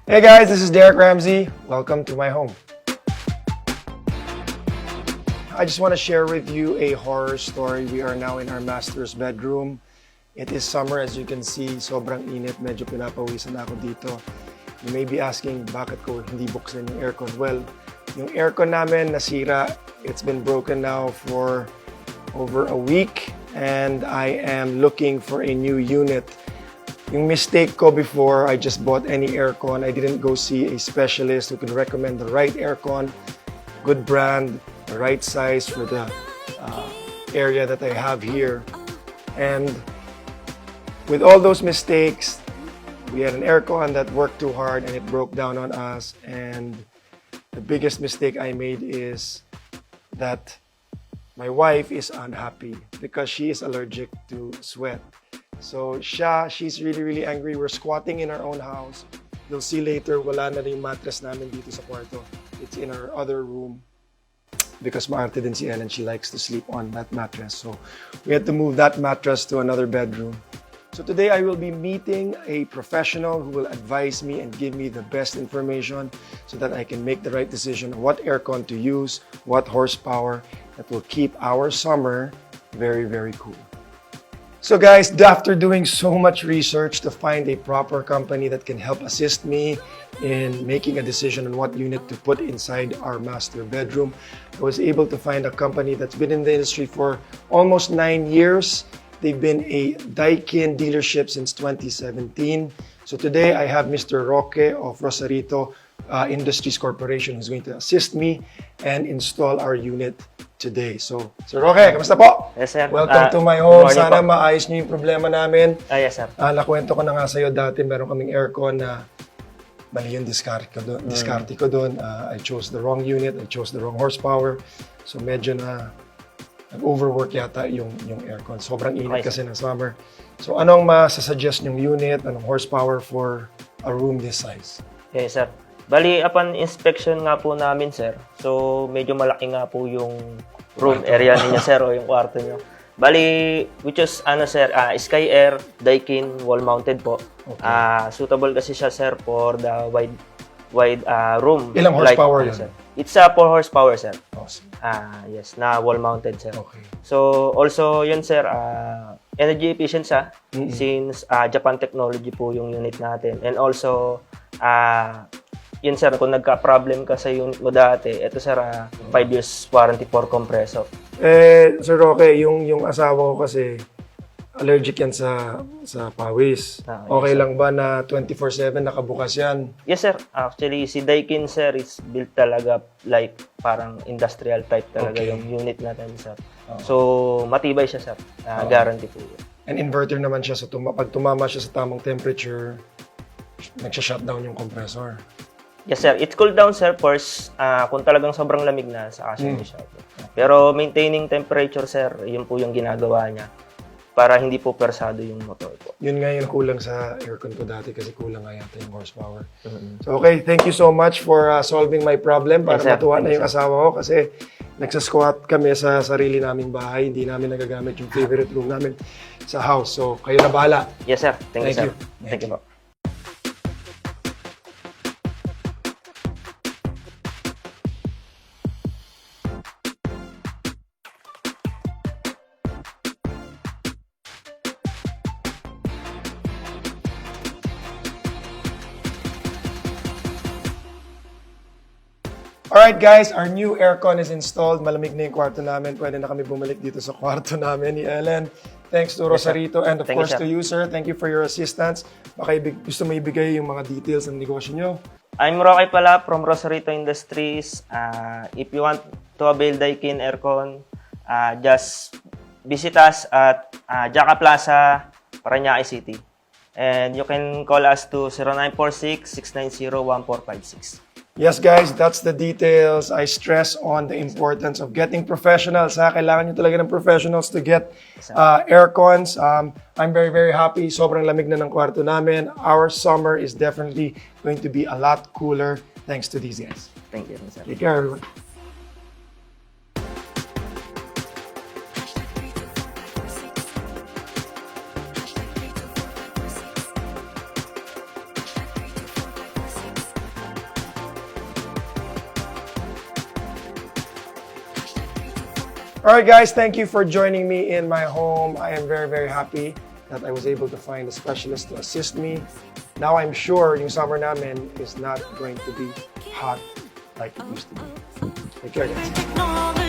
Hey guys, this is Derek Ramsay. Welcome to my home. I just want to share with you a horror story. We are now in our master's bedroom. It is summer, as you can see. Sobrang init. Medyo pinapawisan ako dito. You may be asking, bakit ko hindi buksan yung aircon? Well, yung aircon namin nasira. It's been broken now for over a week. And I am looking for a new unit. Yung mistake ko before, I just bought any aircon. I didn't go see a specialist who can recommend the right aircon, good brand, the right size for the area that I have here. And with all those mistakes, we had an aircon that worked too hard and it broke down on us. And the biggest mistake I made is that my wife is unhappy because she is allergic to sweat. So she's really angry. We're squatting in our own house. You'll see later, wala na rin yung mattress namin dito sa kwarto. It's in our other room because maarte din si Ellen, she likes to sleep on that mattress. So we had to move that mattress to another bedroom. So today I will be meeting a professional who will advise me and give me the best information so that I can make the right decision on what aircon to use, what horsepower that will keep our summer very cool. So guys, after doing so much research to find a proper company that can help assist me in making a decision on what unit to put inside our master bedroom, I was able to find a company that's been in the industry for almost 9 years. They've been a Daikin dealership since 2017. So today I have Mr. Roque of Rosarito Industries Corporation who's going to assist me and install our unit today. So, Sir Roque, kamusta po? Yes, sir. Welcome to my home. Sana maayos niyo yung problema namin. Yes, sir. Nakwento ko na nga sa'yo dati, meron kaming aircon na mali yung diskarte ko doon. I chose the wrong unit, I chose the wrong horsepower. So medyo na nag-overwork yata yung aircon. Sobrang init kasi ng summer. So anong masasuggest yung unit, anong horsepower for a room this size? Yes, sir. Bali, upon inspection nga po namin, sir, so medyo malaki nga po yung room area ninyo, sir, o yung kwarto nyo. Bali, which is, sir, Sky Air, Daikin, wall-mounted po. Okay. Suitable kasi siya, sir, for the wide room. Ilang horsepower yun? Sir. It's 4 horsepower, sir. Awesome. Yes, na wall-mounted, sir. Okay. So, also yun, sir, energy efficient siya, since Japan technology po yung unit natin. And also, yun sir, kung nagka-problem ka sa unit mo dati, ito sir, 5 years warranty for compressor. Sir Roque, yung asawa ko kasi allergic yan sa pawis. Okay lang ba na 24/7 nakabukas yan? Yes sir, actually si Daikin sir is built talaga like parang industrial type talaga yung unit natin sir. So matibay siya sir, guarantee po yun. And inverter naman siya, so pag tumama siya sa tamang temperature, nagsha-shutdown yung compressor. Yes sir, it cool down sir first kung talagang sobrang lamig na sa kasi siya. Pero maintaining temperature sir, yun po yung ginagawa niya para hindi po persado yung motor po. Yun nga yung kulang sa aircon ko dati kasi kulang nga yata yung horsepower. So okay, thank you so much for solving my problem para matuwa na yung asawa ko kasi nagsasquat kami sa sarili naming bahay, hindi namin nagagamit yung favorite room namin sa house. So kayo na bahala. Yes sir, thank you sir. Thank you po. Alright guys, our new aircon is installed. Malamig na yung kwarto namin. Pwede na kami bumalik dito sa kwarto namin ni Ellen. Thanks to Rosarito and of course to you, sir. Thank you for your assistance. Baka gusto mo ibigay yung mga details ng negosyo nyo. I'm Roque pala from Rosarito Industries. If you want to avail Daikin aircon, just visit us at Jaca Plaza, Parañaque City. And you can call us to 0946-690-1456. Yes guys, that's the details. I stress on the importance of getting professionals. Kailangan nyo talaga ng professionals to get aircons. I'm very happy. Sobrang lamig na ng kwarto namin. Our summer is definitely going to be a lot cooler thanks to these guys. Thank you, sir. Take care everyone. All right, guys, thank you for joining me in my home. I am very, very happy that I was able to find a specialist to assist me. Now I'm sure yung summer namin is not going to be hot like it used to be. Take care, guys.